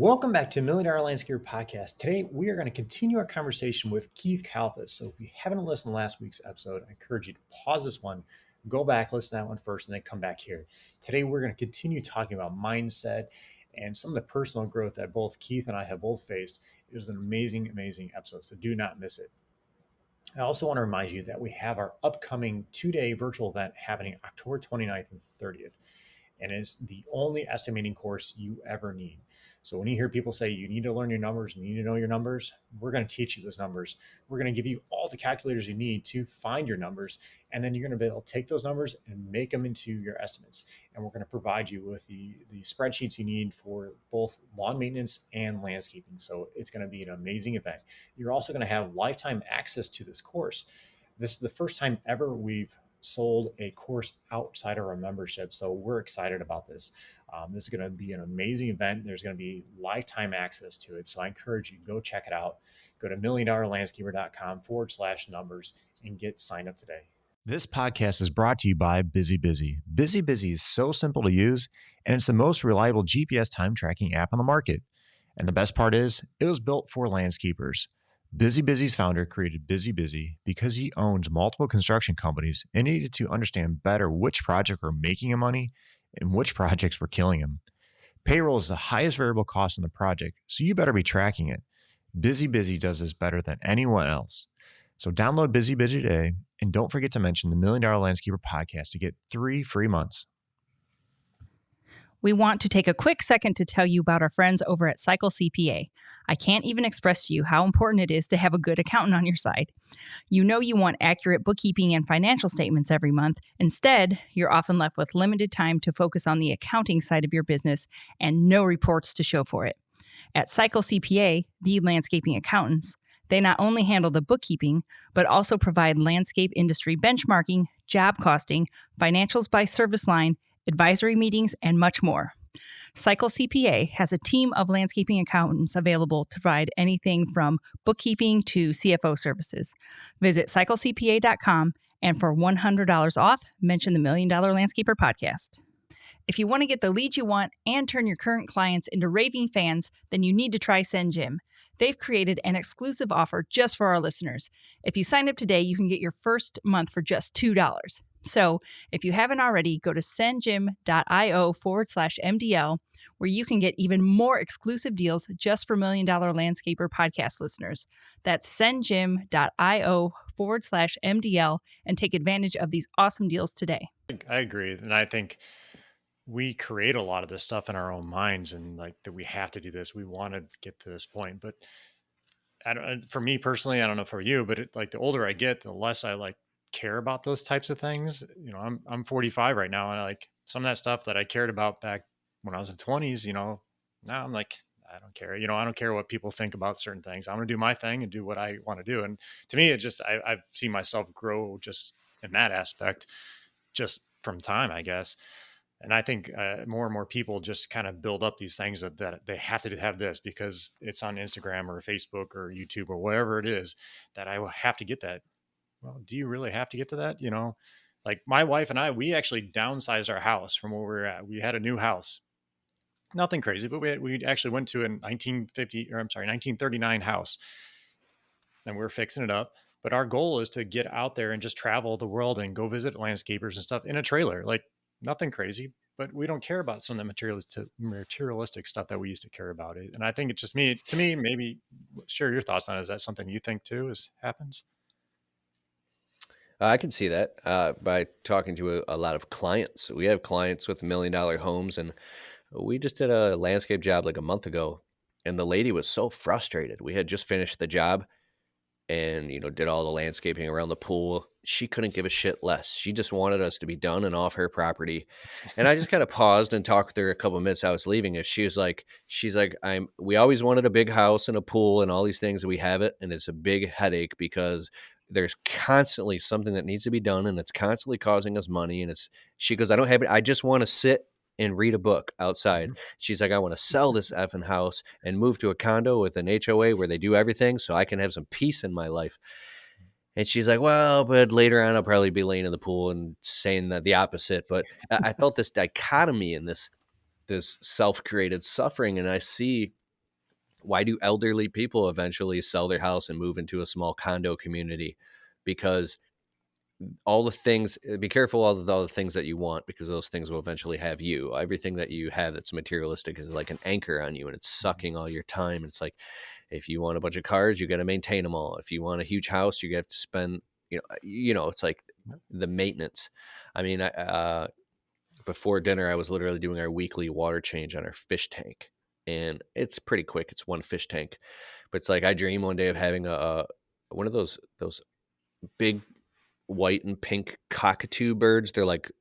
Welcome back to Million Dollar Landscaper Podcast. Today, we are going to continue our conversation with Keith Kalfas. So if you haven't listened to last week's episode, I encourage you to pause this one, go back, listen to that one first, and then come back here. Today, we're going to continue talking about mindset and some of the personal growth that both Keith and I have both faced. It was an amazing, amazing episode, so do not miss it. I also want to remind you that we have our upcoming two-day virtual event happening October 29th and 30th. And it's the only estimating course you ever need. So when you hear people say you need to learn your numbers, you need to know your numbers, we're going to teach you those numbers. We're going to give you all the calculators you need to find your numbers. And then you're going to be able to take those numbers and make them into your estimates. And we're going to provide you with the spreadsheets you need for both lawn maintenance and landscaping. So it's going to be an amazing event. You're also going to have lifetime access to this course. This is the first time ever we've sold a course outside of our membership. So we're excited about this. This is going to be an amazing event. There's going to be lifetime access to it. So I encourage you, go check it out. Go to milliondollarlandscaper.com/numbers and get signed up today. This podcast is brought to you by Busy Busy. Busy Busy is so simple to use, and it's the most reliable GPS time tracking app on the market. And the best part is, it was built for landscapers. Busy Busy's founder created Busy Busy because he owns multiple construction companies and needed to understand better which projects were making him money and which projects were killing him. Payroll is the highest variable cost in the project, so you better be tracking it. Busy Busy does this better than anyone else. So download Busy Busy today, and don't forget to mention the Million Dollar Landscaper Podcast to get 3 free months. We want to take a quick second to tell you about our friends over at Cycle CPA. I can't even express to you how important it is to have a good accountant on your side. You know you want accurate bookkeeping and financial statements every month. Instead, you're often left with limited time to focus on the accounting side of your business and no reports to show for it. At Cycle CPA, the landscaping accountants, they not only handle the bookkeeping, but also provide landscape industry benchmarking, job costing, financials by service line, advisory meetings, and much more. Cycle CPA has a team of landscaping accountants available to provide anything from bookkeeping to CFO services. Visit cyclecpa.com, and for $100 off, mention the Million Dollar Landscaper Podcast. If you want to get the leads you want and turn your current clients into raving fans, then you need to try SendJim. They've created an exclusive offer just for our listeners. If you sign up today, you can get your first month for just $2. So if you haven't already, go to sendjim.io/MDL, where you can get even more exclusive deals just for Million Dollar Landscaper Podcast listeners. That's sendjim.io/MDL and take advantage of these awesome deals today. I agree. And I think we create a lot of this stuff in our own minds and like that we have to do this. We want to get to this point. But for me personally, I don't know for you, but like the older I get, the less I like care about those types of things. You know, I'm 45 right now, and I like some of that stuff that I cared about back when I was in 20s, you know, now I'm like, I don't care. You know, I don't care what people think about certain things. I'm going to do my thing and do what I want to do. And to me, it just, I've seen myself grow just in that aspect, just from time, I guess. And I think more and more people just kind of build up these things that they have to have this because it's on Instagram or Facebook or YouTube or whatever it is, that I will have to get that. Well, do you really have to get to that? You know, like my wife and I, we actually downsized our house from where we were at. We had a new house, nothing crazy, but we actually went to a 1939 house, and we're fixing it up. But our goal is to get out there and just travel the world and go visit landscapers and stuff in a trailer, like nothing crazy, but we don't care about some of the materialistic stuff that we used to care about it. And I think it's just to me, maybe share your thoughts on it. Is that something you think too happens? I can see that by talking to a lot of clients. We have clients with $1 million homes, and we just did a landscape job like a month ago, and the lady was so frustrated. We had just finished the job and, you know, did all the landscaping around the pool. She couldn't give a shit less. She just wanted us to be done and off her property. And I just kind of paused and talked with her a couple of minutes. I was leaving. And she's like, we always wanted a big house and a pool and all these things, and we have it. And it's a big headache because there's constantly something that needs to be done, and it's constantly causing us money. And she goes, I don't have it. I just want to sit and read a book outside. She's like, I want to sell this effing house and move to a condo with an HOA where they do everything so I can have some peace in my life. And she's like, well, but later on I'll probably be laying in the pool and saying the opposite. But I felt this dichotomy in this self-created suffering. And I see Why do elderly people eventually sell their house and move into a small condo community? Because all the things, be careful of all the things that you want, because those things will eventually have you. Everything that you have that's materialistic is like an anchor on you, and it's sucking all your time. And it's like, if you want a bunch of cars, you got to maintain them all. If you want a huge house, you have to spend, it's like the maintenance. I mean, before dinner, I was literally doing our weekly water change on our fish tank, and it's pretty quick. It's one fish tank, but it's like, I dream one day of having one of those big white and pink cockatoo birds. They're like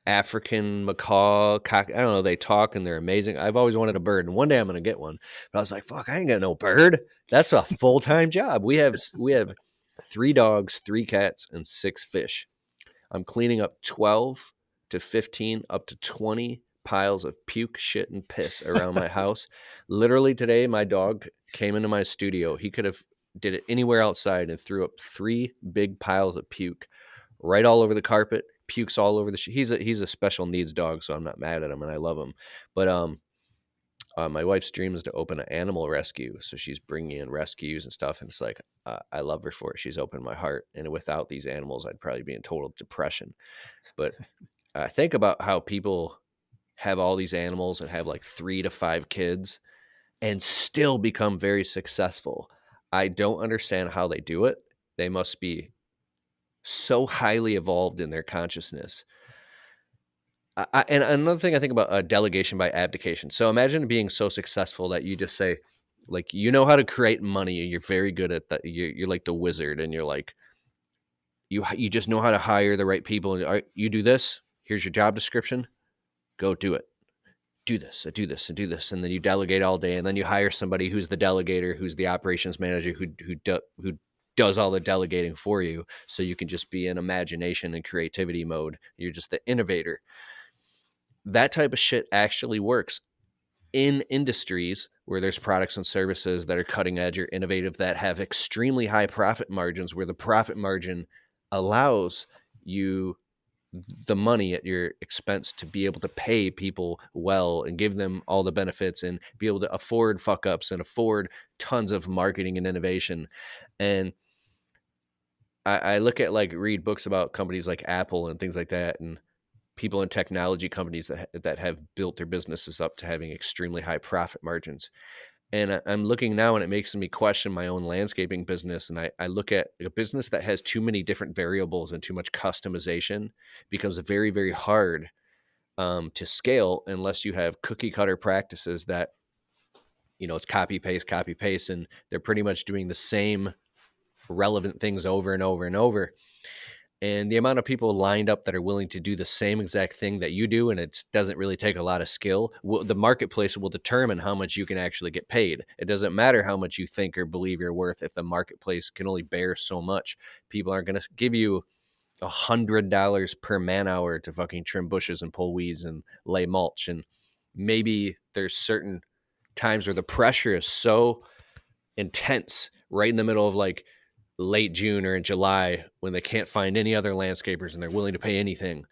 African macaw I don't know. They talk and they're amazing. I've always wanted a bird, and one day I'm going to get one. But I was like, fuck, I ain't got no bird. That's a full-time job. We have 3 dogs, 3 cats, and 6 fish. I'm cleaning up 12 to 15 up to 20 piles of puke, shit, and piss around my house. Literally today, my dog came into my studio. He could have did it anywhere outside and threw up 3 big piles of puke right all over the carpet. Pukes all over the he's a special needs dog, so I'm not mad at him, and I love him. But my wife's dream is to open an animal rescue, so she's bringing in rescues and stuff, and it's like, I love her for it. She's opened my heart, and without these animals, I'd probably be in total depression. But I think about how people have all these animals and have like 3 to 5 kids and still become very successful. I don't understand how they do it. They must be so highly evolved in their consciousness. And another thing I think about, delegation by abdication. So imagine being so successful that you just say, like, you know how to create money. You're very good at that. You're like the wizard, and you're like, you just know how to hire the right people. And, all right, you do this. Here's your job description. Go do it. Do this, do this, and do this, and then you delegate all day, and then you hire somebody who's the delegator, who's the operations manager, who does all the delegating for you, so you can just be in imagination and creativity mode. You're just the innovator. That type of shit actually works in industries where there's products and services that are cutting edge or innovative, that have extremely high profit margins, where the profit margin allows you the money at your expense to be able to pay people well and give them all the benefits and be able to afford fuck ups and afford tons of marketing and innovation. And I look at, like, read books about companies like Apple and things like that, and people in technology companies that have built their businesses up to having extremely high profit margins. And I'm looking now, and it makes me question my own landscaping business. And I look at a business that has too many different variables and too much customization becomes very, very hard to scale unless you have cookie cutter practices that, it's copy paste, and they're pretty much doing the same relevant things over and over and over. And the amount of people lined up that are willing to do the same exact thing that you do, and it doesn't really take a lot of skill, the marketplace will determine how much you can actually get paid. It doesn't matter how much you think or believe you're worth if the marketplace can only bear so much. People aren't going to give you $100 per man hour to fucking trim bushes and pull weeds and lay mulch. And maybe there's certain times where the pressure is so intense right in the middle of, like, late June or in July, when they can't find any other landscapers and they're willing to pay anything.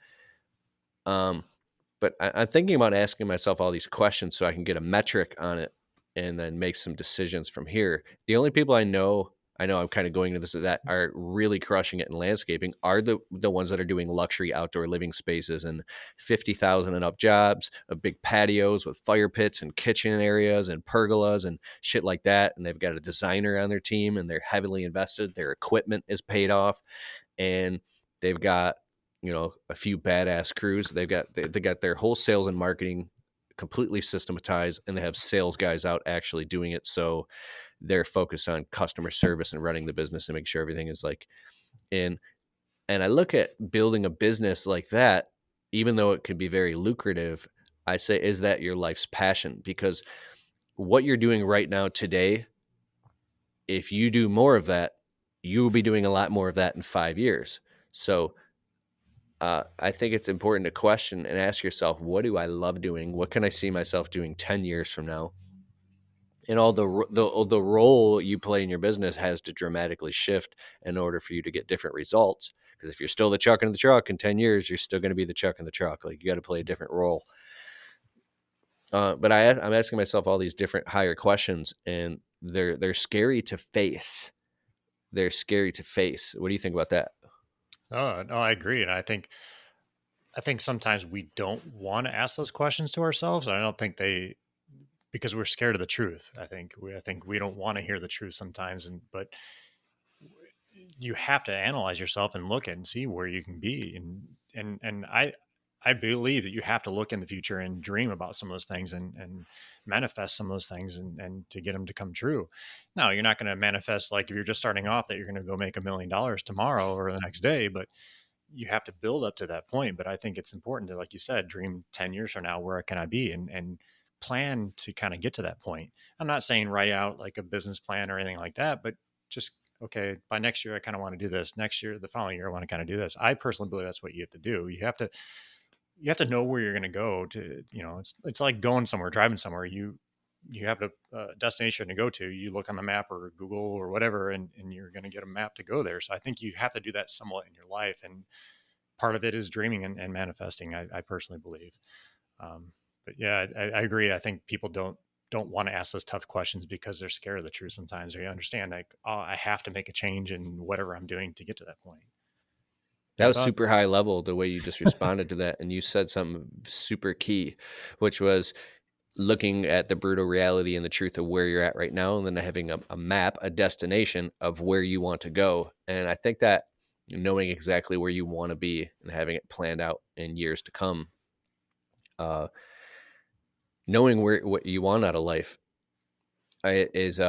But I'm thinking about asking myself all these questions so I can get a metric on it and then make some decisions from here. The only people I know I'm kind of going into this, that are really crushing it in landscaping are the ones that are doing luxury outdoor living spaces and 50,000 and up jobs of big patios with fire pits and kitchen areas and pergolas and shit like that. And they've got a designer on their team, and they're heavily invested. Their equipment is paid off, and they've got, a few badass crews. They got their whole sales and marketing completely systematized, and they have sales guys out actually doing it. So they're focused on customer service and running the business and make sure everything is like in. And I look at building a business like that, even though it could be very lucrative, I say, is that your life's passion? Because what you're doing right now today, if you do more of that, you will be doing a lot more of that in 5 years. So I think it's important to question and ask yourself, what do I love doing? What can I see myself doing 10 years from now? And all the role you play in your business has to dramatically shift in order for you to get different results. Because if you're still the Chuck in the truck in 10 years, you're still going to be the Chuck in the truck. Like, you got to play a different role. But I'm asking myself all these different higher questions, and they're scary to face. They're scary to face. What do you think about that? Oh, no, I agree. And I think sometimes we don't want to ask those questions to ourselves. And I don't think because we're scared of the truth. I think we don't want to hear the truth sometimes. But you have to analyze yourself and look at and see where you can be. And I believe that you have to look in the future and dream about some of those things and manifest some of those things and to get them to come true. Now, you're not going to manifest, like if you're just starting off, that you're going to go make $1 million tomorrow or the next day, but you have to build up to that point. But I think it's important to, like you said, dream 10 years from now, where can I be? And plan to kind of get to that point. I'm not saying write out like a business plan or anything like that, but just, okay, by next year, I kind of want to do this. Next year, the following year, I want to kind of do this. I personally believe that's what you have to do. You have to know where you're going to go to, it's like going somewhere, driving somewhere. You have a destination to go to. You look on the map or Google or whatever, and you're going to get a map to go there. So I think you have to do that somewhat in your life. And part of it is dreaming and manifesting, I personally believe. But yeah, I agree. I think people don't want to ask those tough questions because they're scared of the truth sometimes. Or you understand, like, oh, I have to make a change in whatever I'm doing to get to that point. That Your was thoughts? super high level, the way you just responded to that. And you said something super key, which was looking at the brutal reality and the truth of where you're at right now, and then having a map, a destination of where you want to go. And I think that knowing exactly where you want to be and having it planned out in years to come, knowing what you want out of life is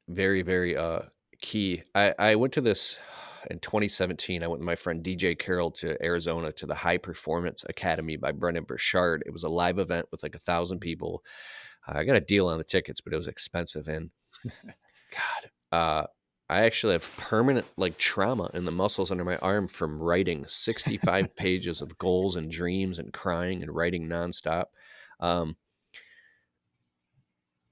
very, very key. I went to this in 2017. I went with my friend DJ Carroll to Arizona to the High Performance Academy by Brendan Burchard. It was a live event with like 1,000 people. I got a deal on the tickets, but it was expensive. And God, I actually have permanent like trauma in the muscles under my arm from writing 65 pages of goals and dreams and crying and writing nonstop. I'm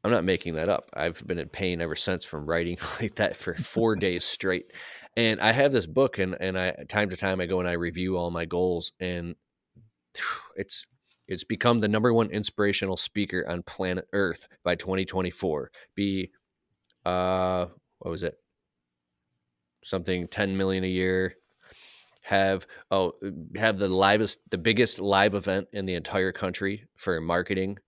not making that up. I've been in pain ever since from writing like that for 4 days straight. And I have this book, and I time to time I go and I review all my goals, and it's become the #1 inspirational speaker on planet Earth by 2024. Be what was it? Something 10 million a year. Have the biggest live event in the entire country for marketing.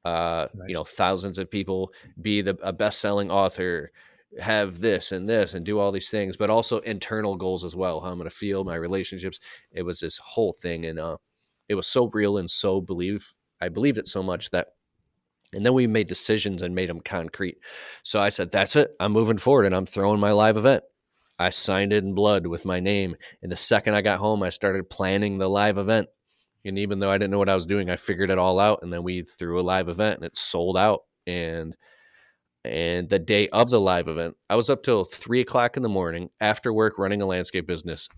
Nice. Thousands of people, be a best-selling author, have this and this, and do all these things, but also internal goals as well. How I'm going to feel, my relationships. It was this whole thing, and it was so real and so I believed it so much that, and then we made decisions and made them concrete. So I said, that's it. I'm moving forward, and I'm throwing my live event. I signed it in blood with my name. And the second I got home, I started planning the live event. And even though I didn't know what I was doing, I figured it all out. And then we threw a live event, and it sold out. And the day of the live event, I was up till 3:00 in the morning after work, running a landscape business,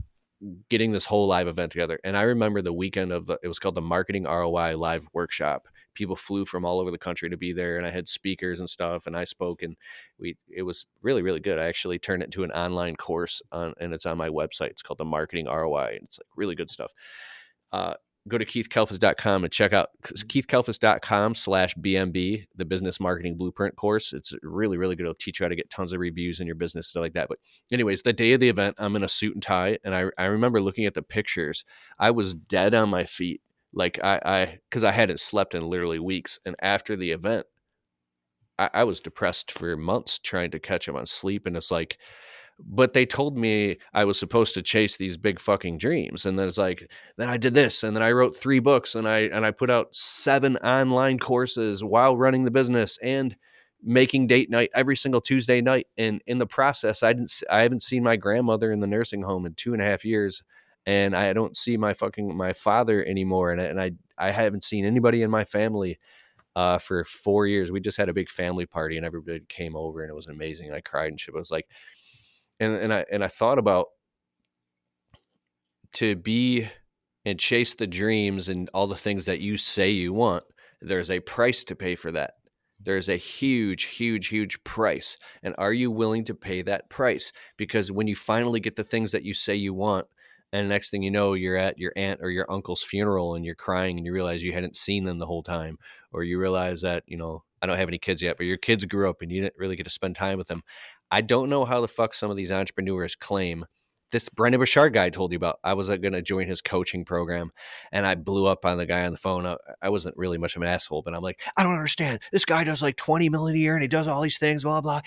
getting this whole live event together. And I remember the weekend it was called the Marketing ROI Live Workshop. People flew from all over the country to be there, and I had speakers and stuff, and I spoke, and it was really, really good. I actually turned it into an online course and it's on my website. It's called the Marketing ROI, and it's like really good stuff. Go to keithkalfas.com and check out keithkalfas.com/BMB, the business marketing blueprint course. It's really, really good. It'll teach you how to get tons of reviews in your business, stuff like that. But anyways, the day of the event, I'm in a suit and tie. And I remember looking at the pictures. I was dead on my feet. Like because I hadn't slept in literally weeks. And after the event, I was depressed for months trying to catch up on sleep. And it's like, but they told me I was supposed to chase these big fucking dreams. And then it's like, then I did this, and then I wrote 3 books, and I put out 7 online courses while running the business and making date night every single Tuesday night. And in the process, I haven't seen my grandmother in the nursing home in 2.5 years. And I don't see my father anymore. And I haven't seen anybody in my family for 4 years. We just had a big family party, and everybody came over, and it was amazing. I cried and shit. I was like, and I thought about, to be and chase the dreams and all the things that you say you want, there's a price to pay for that. There's a huge, huge, huge price. And are you willing to pay that price? Because when you finally get the things that you say you want, and the next thing you know, you're at your aunt or your uncle's funeral, and you're crying, and you realize you hadn't seen them the whole time, or you realize that, I don't have any kids yet, but your kids grew up and you didn't really get to spend time with them. I don't know how the fuck some of these entrepreneurs claim. This Brendan Bouchard guy I told you about, I was going to join his coaching program, and I blew up on the guy on the phone. I wasn't really much of an asshole, but I'm like, I don't understand. This guy does like 20 million a year and he does all these things, blah, blah.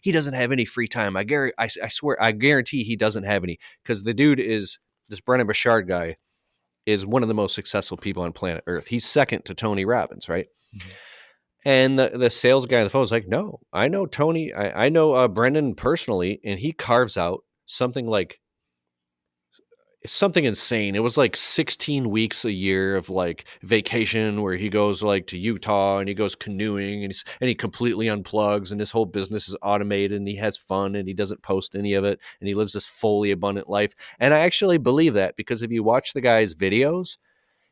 He doesn't have any free time. I swear, I guarantee he doesn't have any, because the dude is, this Brendan Bouchard guy is one of the most successful people on planet Earth. He's second to Tony Robbins, right? Mm-hmm. And the sales guy on the phone was like, no, I know Tony. I know Brendan personally, and he carves out something like, something insane. It was like 16 weeks a year of like vacation where he goes like to Utah and he goes canoeing and he completely unplugs, and his whole business is automated and he has fun and he doesn't post any of it and he lives this fully abundant life. And I actually believe that, because if you watch the guy's videos,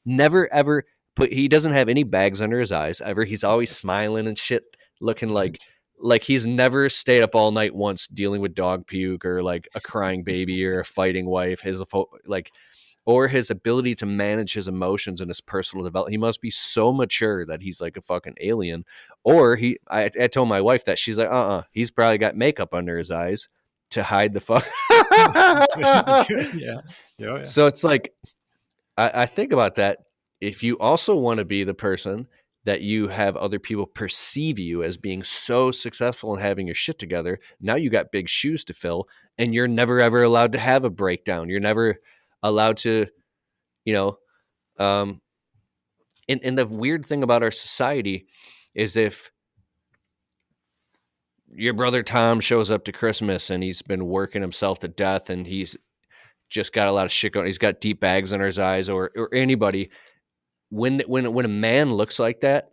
never ever he doesn't have any bags under his eyes ever. He's always smiling and shit, looking like he's never stayed up all night once dealing with dog puke or like a crying baby or a fighting wife. Or his ability to manage his emotions and his personal development. He must be so mature that he's like a fucking alien. Or I told my wife that, she's like, he's probably got makeup under his eyes to hide the fuck. Yeah. So it's like, I think about that. If you also want to be the person that you have other people perceive you as being so successful and having your shit together, now you got big shoes to fill, and you're never ever allowed to have a breakdown. You're never allowed to, and the weird thing about our society is, if your brother Tom shows up to Christmas and he's been working himself to death and he's just got a lot of shit going, he's got deep bags under his eyes, or anybody, when a man looks like that,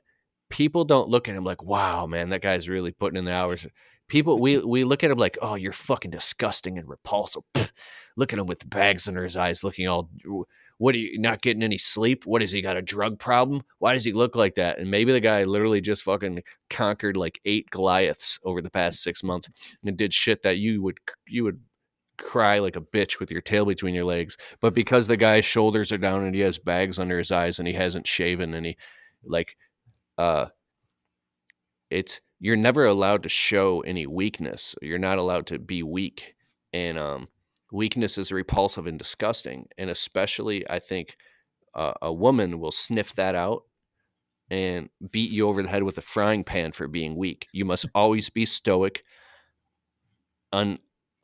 people don't look at him like, wow, man, that guy's really putting in the hours. People, we look at him like, oh, you're fucking disgusting and repulsive. Look at him with bags under his eyes, looking all, what are you, not getting any sleep? What is he, got a drug problem? Why does he look like that? And maybe the guy literally just fucking conquered like 8 Goliaths over the past 6 months and did shit that you would cry like a bitch with your tail between your legs. But because the guy's shoulders are down and he has bags under his eyes and he hasn't shaven and he you're never allowed to show any weakness. You're not allowed to be weak. And weakness is repulsive and disgusting. And especially, I think a woman will sniff that out and beat you over the head with a frying pan for being weak. You must always be stoic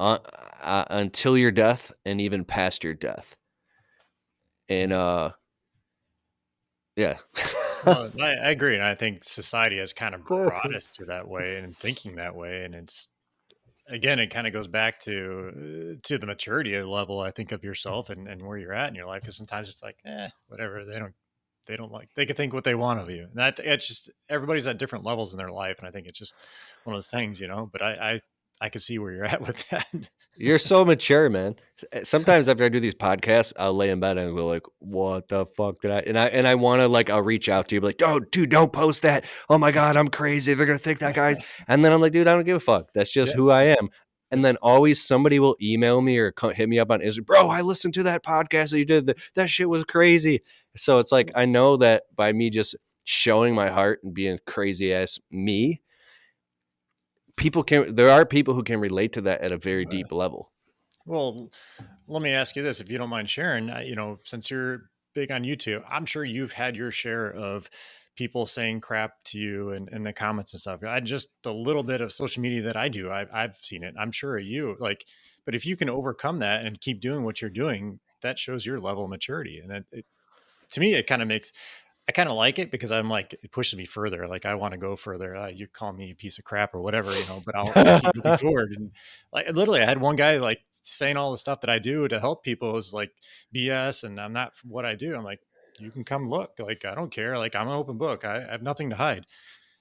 until your death, and even past your death. And yeah. Well, I agree, and I think society has kind of brought us to that way and thinking that way. And it's, again, it kind of goes back to the maturity level, I think, of yourself and where you're at in your life. Because sometimes it's like, whatever, they don't like, they can think what they want of you. And it's just, everybody's at different levels in their life, and I think it's just one of those things, But I can see where you're at with that. You're so mature, man. Sometimes after I do these podcasts, I'll lay in bed and go like, what the fuck did I? And I want to, like, I'll reach out to you, like, oh, dude, don't post that. Oh my God, I'm crazy. They're going to think that guy's. And then I'm like, dude, I don't give a fuck. That's just who I am. And then always somebody will email me or hit me up on Instagram. Bro, I listened to that podcast that you did. That shit was crazy. So it's like, I know that by me just showing my heart and being crazy ass me, there are people who can relate to that at a very deep level. Well, let me ask you this, if you don't mind sharing, since you're big on YouTube, I'm sure you've had your share of people saying crap to you in the comments and stuff. Just the little bit of social media that I do, I've seen it. I'm sure you but if you can overcome that and keep doing what you're doing, that shows your level of maturity. And to me, it kind of makes, I kind of like it, because I'm like, it pushes me further. Like, I want to go further. You call me a piece of crap or whatever, but I'll keep moving forward. And like, literally, I had one guy like saying all the stuff that I do to help people is like BS, and I'm not what I do. I'm like, you can come look. Like, I don't care. Like, I'm an open book. I have nothing to hide.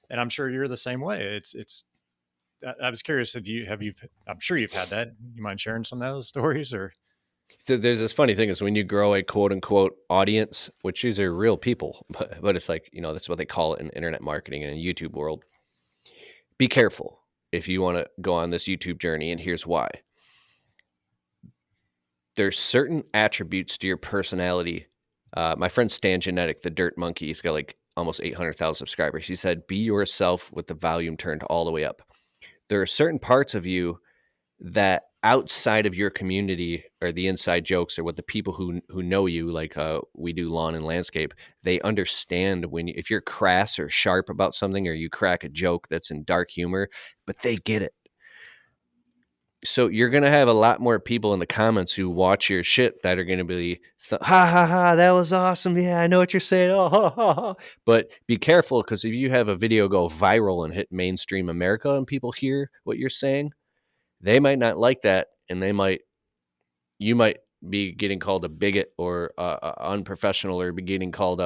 And I'm sure you're the same way. I was curious. I'm sure you've had that. You mind sharing some of those stories? Or there's this funny thing is, when you grow a quote unquote audience, which these are real people, but it's like, that's what they call it in internet marketing and in YouTube world. Be careful if you want to go on this YouTube journey. And here's why. There's certain attributes to your personality. My friend Stan Genetic, the dirt monkey, he's got like almost 800,000 subscribers. She said, be yourself with the volume turned all the way up. There are certain parts of you that outside of your community or the inside jokes or what the people who know you, like we do lawn and landscape, they understand when if you're crass or sharp about something or you crack a joke that's in dark humor, but they get it. So you're going to have a lot more people in the comments who watch your shit that are going to be, ha ha ha, that was awesome. Yeah, I know what you're saying. Oh, ha ha ha. But be careful, because if you have a video go viral and hit mainstream America and people hear what you're saying, they might not like that. And you might be getting called a bigot or unprofessional, or be getting called,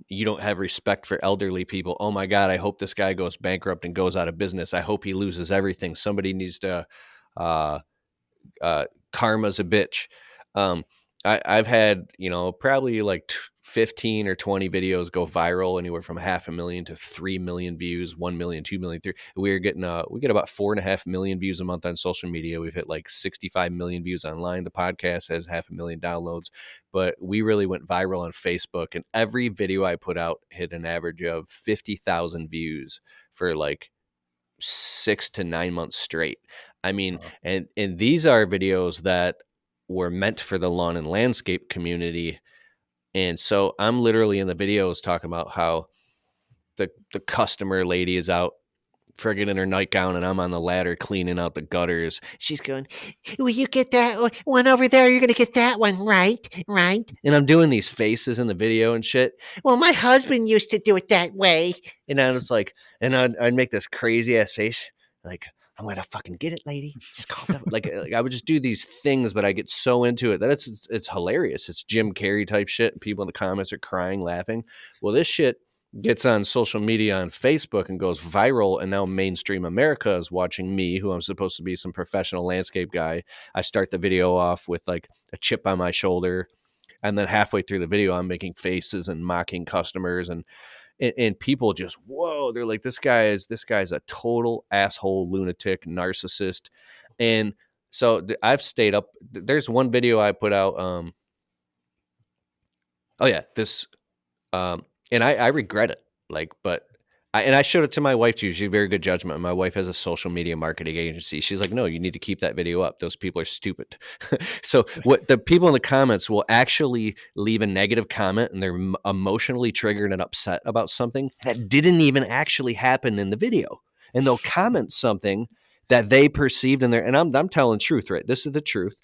you don't have respect for elderly people. Oh my God, I hope this guy goes bankrupt and goes out of business. I hope he loses everything. Somebody needs to, uh, karma's a bitch. I've had, probably like 15 or 20 videos go viral, anywhere from 500,000 to 3 million views, 1 million, 2 million. We get about 4.5 million views a month on social media. We've hit like 65 million views online. The podcast has 500,000 downloads, but we really went viral on Facebook, and every video I put out hit an average of 50,000 views for like 6 to 9 months straight. I mean, and these are videos that were meant for the lawn and landscape community. And so I'm literally in the videos talking about how the customer lady is out friggin' in her nightgown, and I'm on the ladder cleaning out the gutters. She's going, will you get that one over there? You're going to get that one, right? Right. And I'm doing these faces in the video and shit. Well, my husband used to do it that way. And I was like, and I'd make this crazy ass face. Like, I'm going to fucking get it, lady. Just calm down. like I would just do these things, but I get so into it that it's hilarious. It's Jim Carrey type shit. And people in the comments are crying, laughing. Well, this shit gets on social media on Facebook and goes viral, and now mainstream America is watching me, who I'm supposed to be some professional landscape guy. I start the video off with like a chip on my shoulder, and then halfway through the video I'm making faces and mocking customers, and people just, whoa, they're like, this guy's a total asshole, lunatic, narcissist. And so I've stayed up. There's one video I put out, and I regret it. Like, but I showed it to my wife too. She had very good judgment. My wife has a social media marketing agency. She's like, no, you need to keep that video up. Those people are stupid. So what the people in the comments will actually leave a negative comment, and they're emotionally triggered and upset about something that didn't even actually happen in the video. And they'll comment something that they perceived in there. And I'm telling truth, right? This is the truth.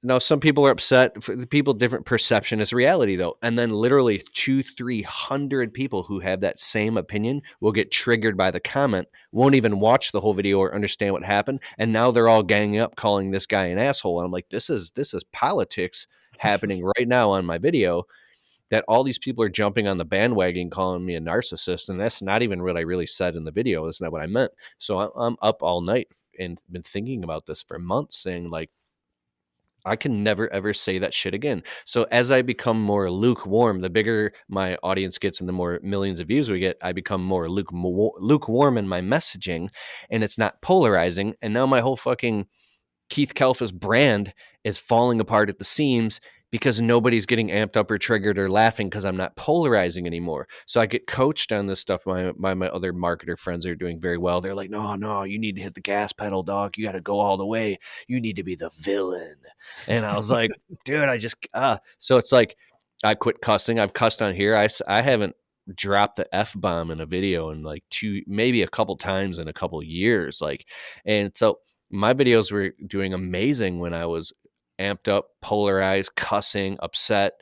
Now, some people are upset. For the people, different perception is reality, though. And then literally 200-300 people who have that same opinion will get triggered by the comment, won't even watch the whole video or understand what happened. And now they're all ganging up, calling this guy an asshole. And I'm like, this is politics happening right now on my video, that all these people are jumping on the bandwagon, calling me a narcissist. And that's not even what I really said in the video. That's not what I meant. So I'm up all night and been thinking about this for months, saying like, I can never, ever say that shit again. So as I become more lukewarm, the bigger my audience gets and the more millions of views we get, I become more lukewarm in my messaging, and it's not polarizing. And now my whole fucking Keith Kalfas brand is falling apart at the seams, because nobody's getting amped up or triggered or laughing because I'm not polarizing anymore. So I get coached on this stuff. My other marketer friends are doing very well. They're like, no, you need to hit the gas pedal, dog. You got to go all the way. You need to be the villain. And I was like, dude, so it's like, I quit cussing. I've cussed on here. I haven't dropped the F-bomb in a video in like maybe a couple times in a couple years. And so my videos were doing amazing when I was amped up, polarized, cussing, upset,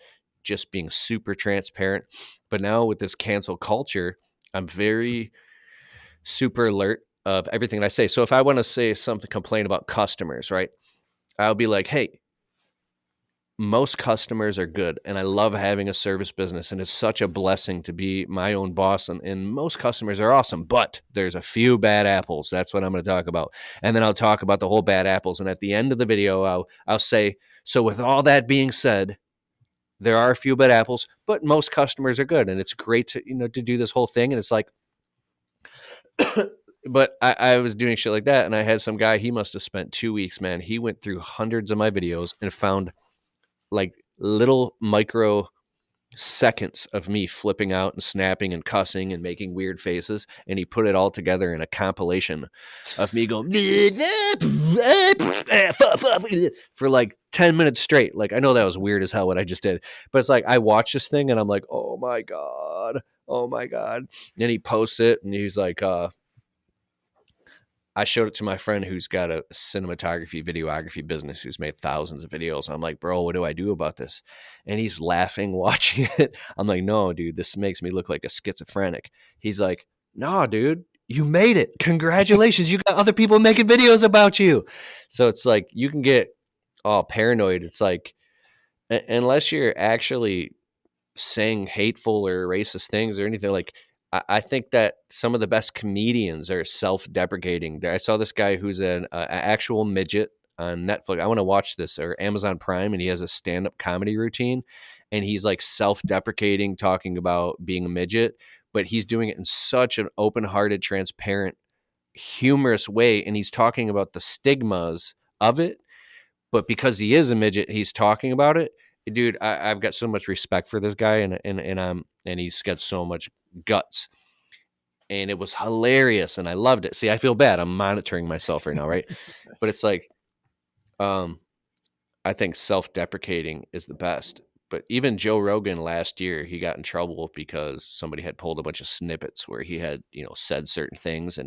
just being super transparent. But now with this cancel culture, I'm very super alert of everything that I say. So if I want to say something, complain about customers, right, I'll be like, hey, most customers are good, and I love having a service business, and it's such a blessing to be my own boss, and most customers are awesome, but there's a few bad apples. That's what I'm going to talk about. And then I'll talk about the whole bad apples, and at the end of the video, I'll say, so with all that being said, there are a few bad apples, but most customers are good, and it's great to do this whole thing. And it's like, but I was doing shit like that, and I had some guy, he must have spent 2 weeks, man. He went through hundreds of my videos and found like little micro seconds of me flipping out and snapping and cussing and making weird faces, and he put it all together in a compilation of me going for like 10 minutes straight. Like, I know that was weird as hell what I just did, but it's like I watch this thing and I'm like, oh my god, oh my god. And he posts it and he's like, I showed it to my friend who's got a cinematography, videography business, who's made thousands of videos. I'm like, bro, what do I do about this? And he's laughing, watching it. I'm like, no, dude, this makes me look like a schizophrenic. He's like, nah, dude, you made it. Congratulations. You got other people making videos about you. So it's like, you can get all paranoid. It's like, unless you're actually saying hateful or racist things or anything, like, I think that some of the best comedians are self-deprecating. I saw this guy who's an actual midget on Netflix. I want to watch this, or Amazon Prime, and he has a stand-up comedy routine, and he's like self-deprecating, talking about being a midget, but he's doing it in such an open-hearted, transparent, humorous way, and he's talking about the stigmas of it. But because he is a midget, he's talking about it. Dude, I've got so much respect for this guy, and he's got so much guts. And it was hilarious, and I loved it. See, I feel bad. I'm monitoring myself right now, right? But it's like, I think self-deprecating is the best. But even Joe Rogan last year, he got in trouble because somebody had pulled a bunch of snippets where he had, said certain things.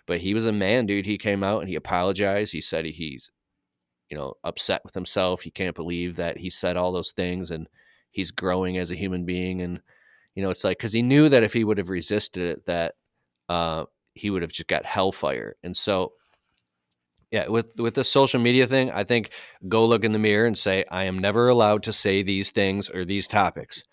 But he was a man, dude. He came out and he apologized. He said he's upset with himself. He can't believe that he said all those things, and he's growing as a human being. And, it's like, cause he knew that if he would have resisted it, that he would have just got hellfire. And so, yeah, with the social media thing, I think go look in the mirror and say, I am never allowed to say these things or these topics.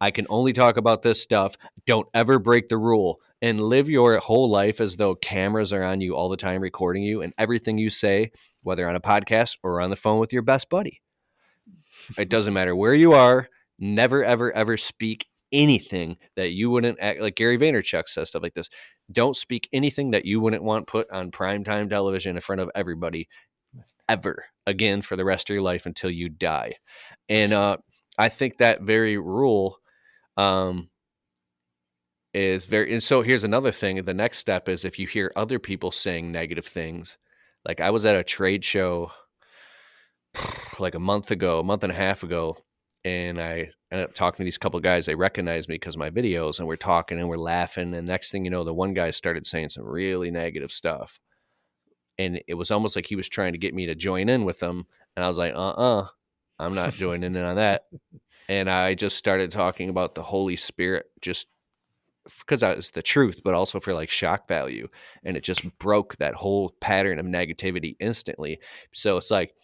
I can only talk about this stuff. Don't ever break the rule, and live your whole life as though cameras are on you all the time, recording you and everything you say, whether on a podcast or on the phone with your best buddy. It doesn't matter where you are. Never, ever, ever speak anything that you wouldn't act like. Gary Vaynerchuk says stuff like this. Don't speak anything that you wouldn't want put on primetime television in front of everybody ever again for the rest of your life until you die. And I think that very rule is very, and so here's another thing. The next step is if you hear other people saying negative things. Like, I was at a trade show like a month and a half ago, and I ended up talking to these couple of guys. They recognized me because of my videos, and we're talking and we're laughing. And next thing you know, the one guy started saying some really negative stuff. And it was almost like he was trying to get me to join in with them. And I was like, I'm not joining in on that. And I just started talking about the Holy Spirit, just because that was the truth, but also for like shock value. And it just broke that whole pattern of negativity instantly. So it's like,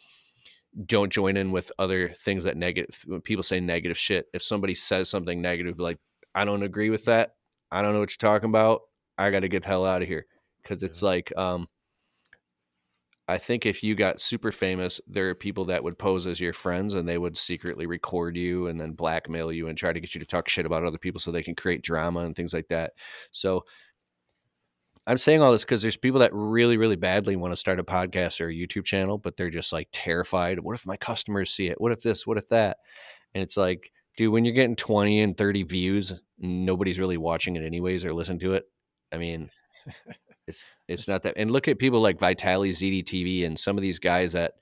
don't join in with other things that when people say negative shit. If somebody says something negative, like, I don't agree with that. I don't know what you're talking about. I got to get the hell out of here. Cause it's like, I think if you got super famous, there are people that would pose as your friends, and they would secretly record you and then blackmail you and try to get you to talk shit about other people so they can create drama and things like that. So I'm saying all this because there's people that really, really badly want to start a podcast or a YouTube channel, but they're just like terrified. What if my customers see it? What if this? What if that? And it's like, dude, when you're getting 20 and 30 views, nobody's really watching it anyways or listening to it. I mean, it's not that. And look at people like Vitaly ZDTV and some of these guys that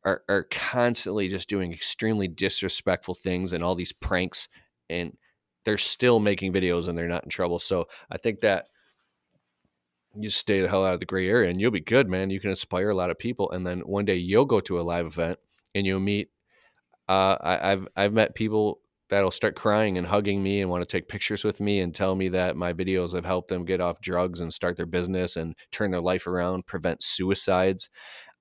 are constantly just doing extremely disrespectful things and all these pranks, and they're still making videos and they're not in trouble. So I think that you stay the hell out of the gray area and you'll be good, man. You can inspire a lot of people. And then one day you'll go to a live event and you'll meet, I've met people that'll start crying and hugging me and want to take pictures with me and tell me that my videos have helped them get off drugs and start their business and turn their life around, prevent suicides.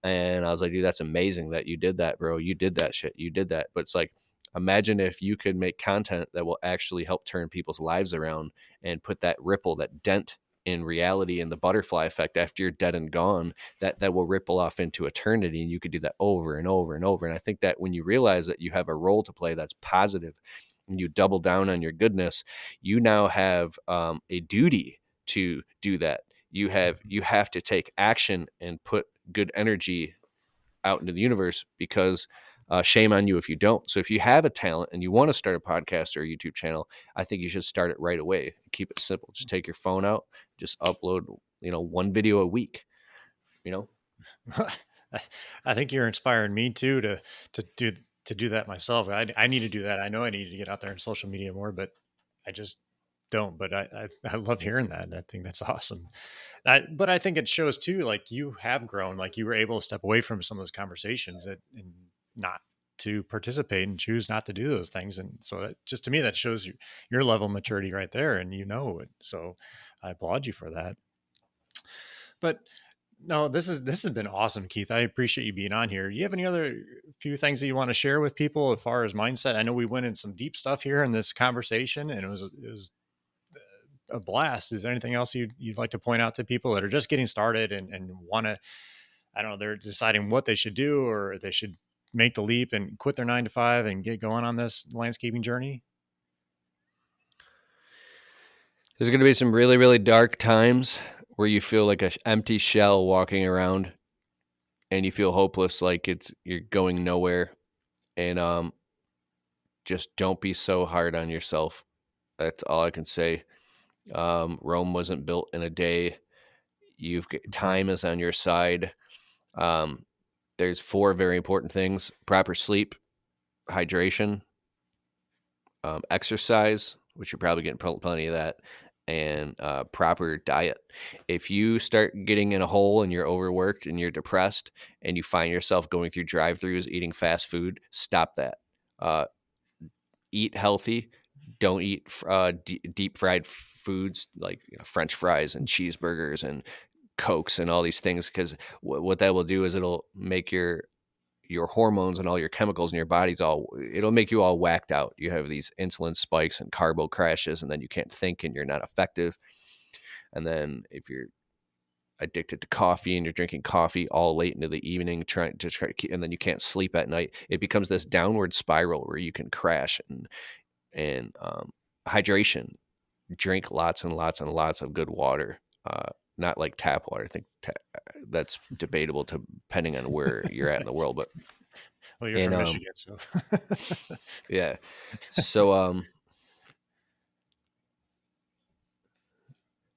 And I was like, dude, that's amazing that you did that, bro. You did that shit. You did that. But it's like, imagine if you could make content that will actually help turn people's lives around and put that ripple, that dent in reality and the butterfly effect after you're dead and gone, that will ripple off into eternity. And you could do that over and over and over. And I think that when you realize that you have a role to play that's positive and you double down on your goodness, you now have a duty to do that. You have to take action and put good energy out into the universe, because Shame on you if you don't. So if you have a talent and you want to start a podcast or a YouTube channel, I think you should start it right away. Keep it simple. Just take your phone out, just upload, one video a week, you know? I think you're inspiring me too to do to do that myself. I need to do that. I know I need to get out there in social media more, but I just don't. But I love hearing that. I think that's awesome. But I think it shows too, like you have grown, like you were able to step away from some of those conversations and not to participate and choose not to do those things. And so that just to me, that shows your level of maturity right there. And you know it. So I applaud you for that. But no, this has been awesome, Keith. I appreciate you being on here. Do you have any other few things that you want to share with people as far as mindset? I know we went in some deep stuff here in this conversation, and it was a blast. Is there anything else you'd like to point out to people that are just getting started and want to? I don't know. They're deciding what they should do, or they should make the leap and quit their 9 to 5 and get going on this landscaping journey. There's going to be some really, really dark times where you feel like an empty shell walking around and you feel hopeless, like you're going nowhere. And just don't be so hard on yourself. That's all I can say. Rome wasn't built in a day. Time is on your side. There's 4 very important things: proper sleep, hydration, exercise, which you're probably getting plenty of that, and proper diet. If you start getting in a hole and you're overworked and you're depressed and you find yourself going through drive-thrus eating fast food, stop that. Eat healthy. Don't eat deep fried foods like French fries and cheeseburgers and Cokes and all these things, because what that will do is it'll make your hormones and all your chemicals in your body's it'll make you all whacked out. You have these insulin spikes and carbo crashes, and then you can't think and you're not effective. And then if you're addicted to coffee and you're drinking coffee all late into the evening, trying to keep, and then you can't sleep at night, it becomes this downward spiral where you can crash. And hydration, drink lots and lots and lots of good water. Not like tap water. I think that's debatable depending on where you're at in the world. But Well, you're from Michigan, so yeah. So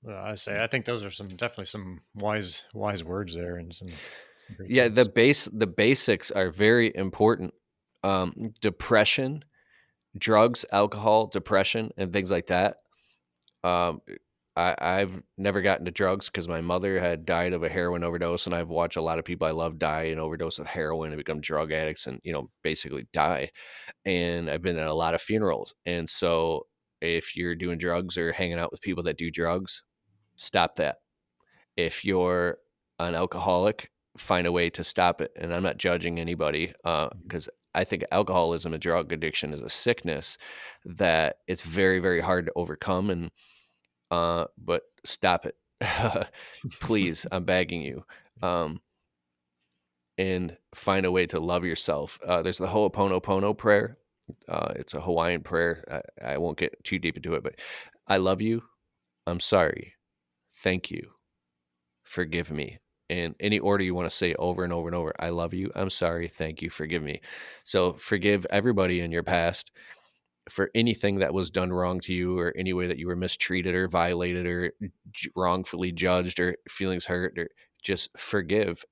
well, I think those are definitely some wise words there, and some great tips. The basics are very important. Depression, drugs, alcohol, depression, and things like that. I've never gotten to drugs because my mother had died of a heroin overdose, and I've watched a lot of people I love die and overdose of heroin and become drug addicts and, basically die. And I've been at a lot of funerals. And so if you're doing drugs or hanging out with people that do drugs, stop that. If you're an alcoholic, find a way to stop it. And I'm not judging anybody because I think alcoholism and drug addiction is a sickness that it's very, very hard to overcome. And but stop it. Please, I'm begging you. And find a way to love yourself. There's the Ho'oponopono prayer. It's a Hawaiian prayer. I won't get too deep into it, but I love you. I'm sorry. Thank you. Forgive me. In any order you want to say over and over and over. I love you. I'm sorry. Thank you. Forgive me. So forgive everybody in your past for anything that was done wrong to you, or any way that you were mistreated or violated or wrongfully judged or feelings hurt, or just forgive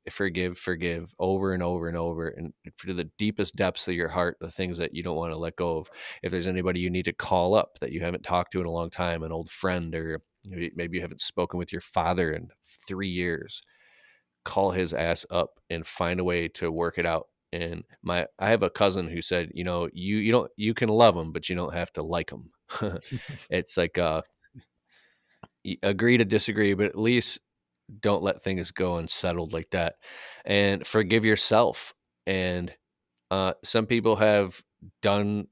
over and over and over, and to the deepest depths of your heart, the things that you don't want to let go of. If there's anybody you need to call up that you haven't talked to in a long time, an old friend, or maybe you haven't spoken with your father in 3 years, call his ass up and find a way to work it out. And I have a cousin who said, you can love them, but you don't have to like them. It's like, agree to disagree, but at least don't let things go unsettled like that, and forgive yourself. And some people have done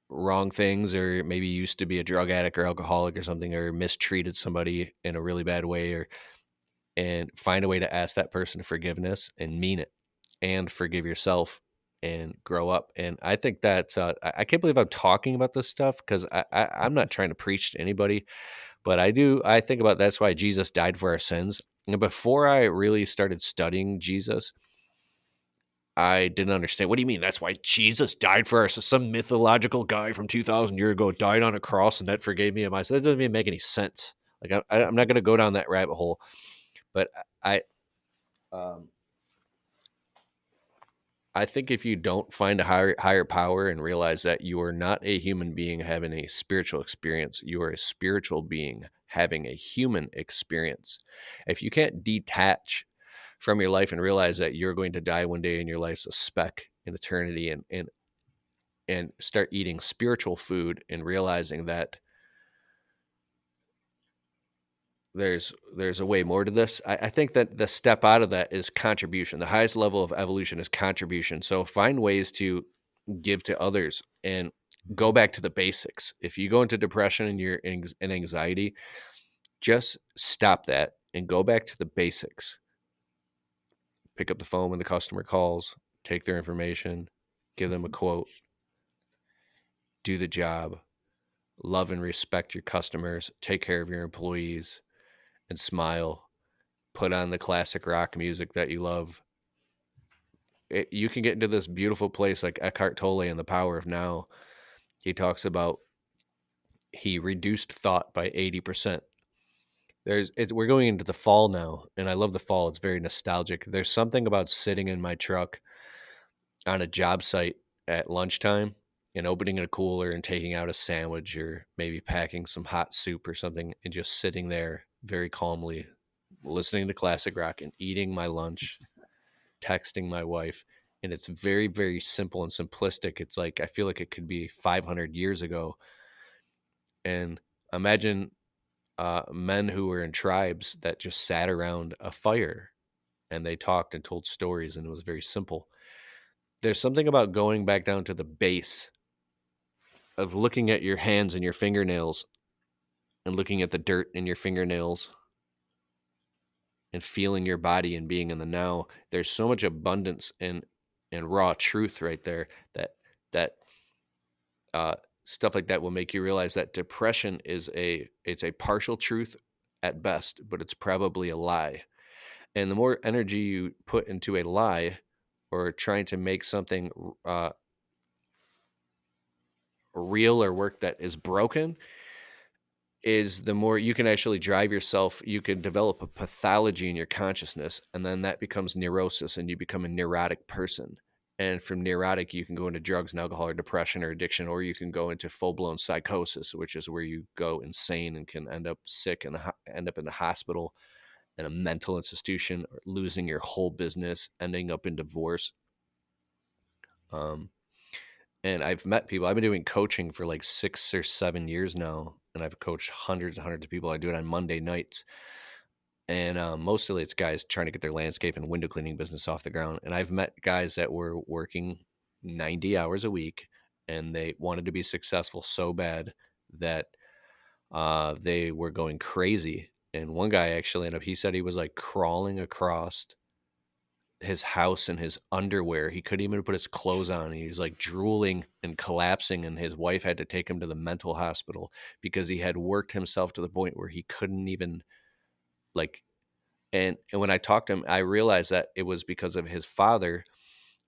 wrong things, or maybe used to be a drug addict or alcoholic or something, or mistreated somebody in a really bad way, and find a way to ask that person forgiveness and mean it, and forgive yourself and grow up. And I think that's I can't believe I'm talking about this stuff, because I'm not trying to preach to anybody, but I think about that's why Jesus died for our sins. And before I really started studying Jesus, I didn't understand. What do you mean? That's why Jesus died for us. Some mythological guy from 2,000 years ago died on a cross and that forgave me of my sin. That doesn't even make any sense. Like I'm not going to go down that rabbit hole. But um, I think if you don't find a higher power and realize that you are not a human being having a spiritual experience, you are a spiritual being having a human experience. If you can't detach from your life and realize that you're going to die one day and your life's a speck in eternity, and start eating spiritual food and realizing that there's a way more to this. I think that the step out of that is contribution. The highest level of evolution is contribution. So find ways to give to others and go back to the basics. If you go into depression and you're in anxiety, just stop that and go back to the basics. Pick up the phone when the customer calls, take their information, give them a quote, do the job, love and respect your customers, take care of your employees, and smile. Put on the classic rock music that you love. You can get into this beautiful place like Eckhart Tolle in The Power of Now. He talks about he reduced thought by 80%. We're going into the fall now, and I love the fall. It's very nostalgic. There's something about sitting in my truck on a job site at lunchtime and opening a cooler and taking out a sandwich or maybe packing some hot soup or something and just sitting there very calmly, listening to classic rock and eating my lunch, texting my wife. And it's very, very simple and simplistic. It's like, I feel like it could be 500 years ago. And imagine men who were in tribes that just sat around a fire and they talked and told stories, and it was very simple. There's something about going back down to the base of looking at your hands and your fingernails and looking at the dirt in your fingernails and feeling your body and being in the now. There's so much abundance and raw truth right there that uh, stuff like that will make you realize that depression it's a partial truth at best, but it's probably a lie. And the more energy you put into a lie or trying to make something real or work that is broken, is the more you can actually drive yourself. You can develop a pathology in your consciousness, and then that becomes neurosis and you become a neurotic person. And from neurotic, you can go into drugs and alcohol or depression or addiction, or you can go into full-blown psychosis, which is where you go insane and can end up sick and end up in the hospital, in a mental institution, or losing your whole business, ending up in divorce. And I've met people. I've been doing coaching for like 6 or 7 years now, and I've coached hundreds and hundreds of people. I do it on Monday nights, and mostly it's guys trying to get their landscape and window cleaning business off the ground. And I've met guys that were working 90 hours a week, and they wanted to be successful so bad that they were going crazy. And one guy actually he said he was like crawling across his house in his underwear. He couldn't even put his clothes on. He's like drooling and collapsing, and his wife had to take him to the mental hospital because he had worked himself to the point where he couldn't even like. And when I talked to him, I realized that it was because of his father,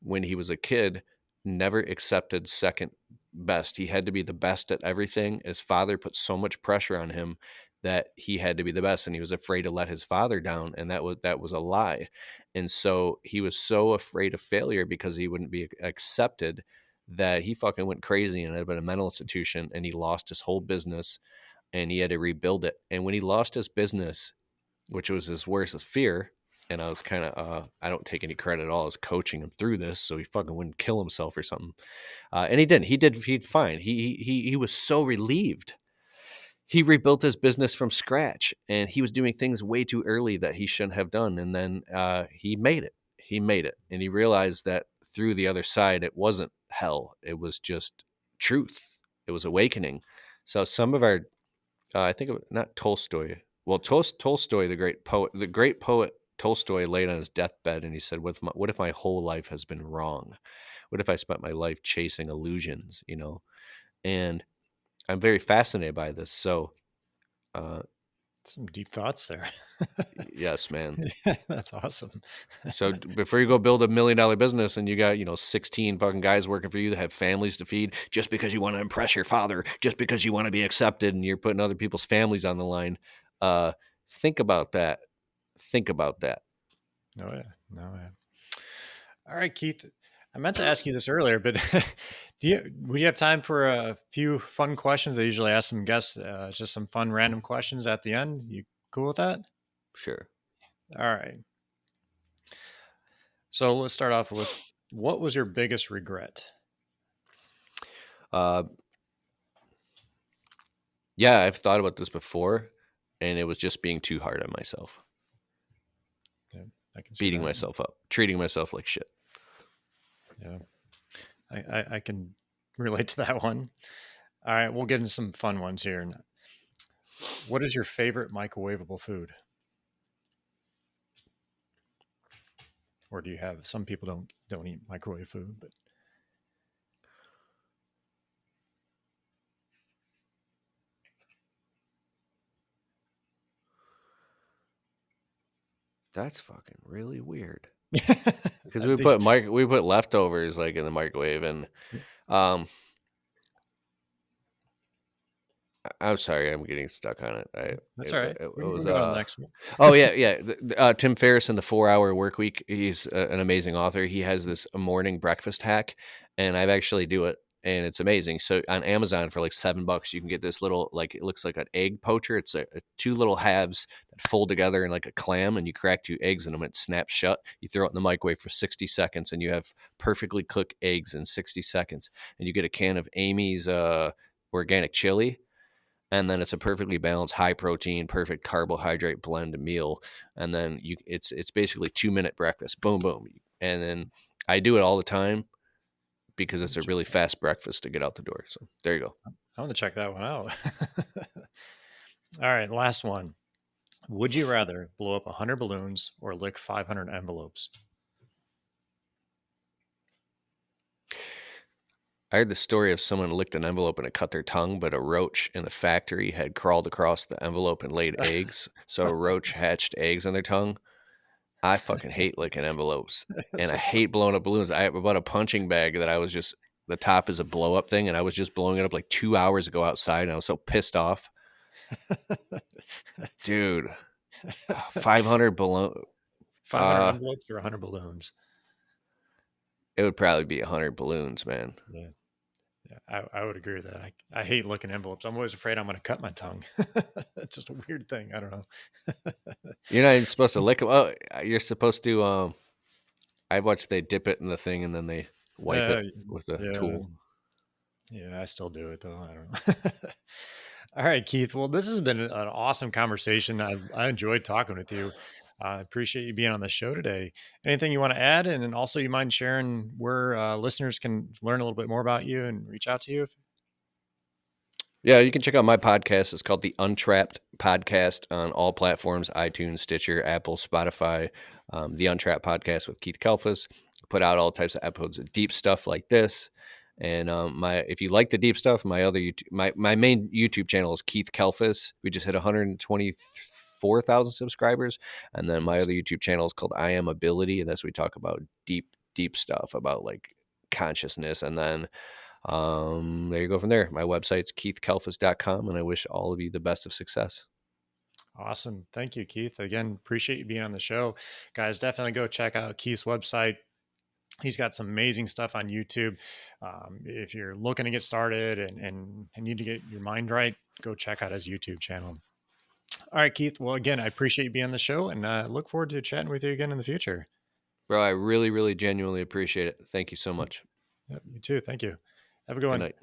when he was a kid, never accepted second best. He had to be the best at everything. His father put so much pressure on him that he had to be the best, and he was afraid to let his father down, and that was a lie. And so he was so afraid of failure because he wouldn't be accepted, that he fucking went crazy and ended up in a mental institution, and he lost his whole business and he had to rebuild it. And when he lost his business, which was his worst fear, and I was kind of I don't take any credit at all. I was coaching him through this so he fucking wouldn't kill himself or something. And he didn't. He'd fine. He was so relieved. He rebuilt his business from scratch, and he was doing things way too early that he shouldn't have done. And then he made it. He made it, and he realized that through the other side, it wasn't hell. It was just truth. It was awakening. So some of our, I think not Tolstoy. Well, Tolstoy, the great poet Tolstoy, laid on his deathbed and he said, "What if my whole life has been wrong? What if I spent my life chasing illusions?" You know, and I'm very fascinated by this. So Some deep thoughts there. Yes, man. That's awesome. So before you go build $1 million business and you got, 16 fucking guys working for you that have families to feed, just because you want to impress your father, just because you want to be accepted and you're putting other people's families on the line. Think about that. Think about that. No, yeah. No, yeah. All right, Keith. I meant to ask you this earlier, but would you have time for a few fun questions? I usually ask some guests just some fun random questions at the end. You cool with that? Sure. All right. So let's start off with, what was your biggest regret? Yeah, I've thought about this before, and it was just being too hard on myself. Yeah, I can see beating that. myself up, treating myself like shit. Yeah, I can relate to that one. All right, we'll get into some fun ones here. What is your favorite microwavable food? Or do you have, some people don't eat microwave food, but That's fucking really weird. Because I we think put leftovers like in the microwave, and um, I'm sorry, I'm getting stuck on it. that's all right. It We was can go to the next one. oh yeah. Tim Ferriss in the 4 Hour Work Week. He's an amazing author. He has this morning breakfast hack, and I've actually do it, and it's amazing. So on Amazon for like $7, you can get this little, like, it looks like an egg poacher. It's a two little halves that fold together in like a clam, and you crack 2 eggs in them. It snaps shut. You throw it in the microwave for 60 seconds, and you have perfectly cooked eggs in 60 seconds. And you get a can of Amy's organic chili, and then it's a perfectly balanced, high protein, perfect carbohydrate blend meal. And then it's basically 2-minute breakfast. Boom, boom. And then I do it all the time because it's a really fast breakfast to get out the door. So there you go. I want to check that one out. All right, last one. Would you rather blow up 100 balloons or lick 500 envelopes? I heard the story of someone licked an envelope and it cut their tongue, but a roach in the factory had crawled across the envelope and laid eggs. So a roach hatched eggs on their tongue. I fucking hate licking envelopes, and I hate blowing up balloons. I bought a punching bag that I was just, the top is a blow up thing, and I was just blowing it up like 2 hours ago outside, and I was so pissed off. Dude, 500 balloon. 500 envelopes or 100 balloons? It would probably be 100 balloons, man. Yeah. Yeah, I would agree with that. I hate looking envelopes. I'm always afraid I'm going to cut my tongue. It's just a weird thing. I don't know. You're not even supposed to lick them. Oh, you're supposed to. I watched they dip it in the thing and then they wipe it with a tool. Yeah, I still do it though. I don't know. All right, Keith. Well, this has been an awesome conversation. I enjoyed talking with you. I appreciate you being on the show today. Anything you want to add? And then also, you mind sharing where listeners can learn a little bit more about you and reach out to you? Yeah, you can check out my podcast. It's called the Untrapped Podcast on all platforms: iTunes, Stitcher, Apple, Spotify. The Untrapped Podcast with Keith Kalfas. Put out all types of episodes of deep stuff like this. And if you like the deep stuff, my main YouTube channel is Keith Kalfas. We just hit 124,000 subscribers, and then my other YouTube channel is called I Am Ability, and that's we talk about deep stuff about like consciousness. And then there you go from there. My website's keithkalfas.com, and I wish all of you the best of success. Awesome. Thank you, Keith. Again, appreciate you being on the show. Guys, definitely go check out Keith's website. He's got some amazing stuff on YouTube. If you're looking to get started and need to get your mind right, go check out his YouTube channel. All right, Keith. Well, again, I appreciate you being on the show, and look forward to chatting with you again in the future. Bro, I really, really genuinely appreciate it. Thank you so much. Yep, you too. Thank you. Have a good one. Good night.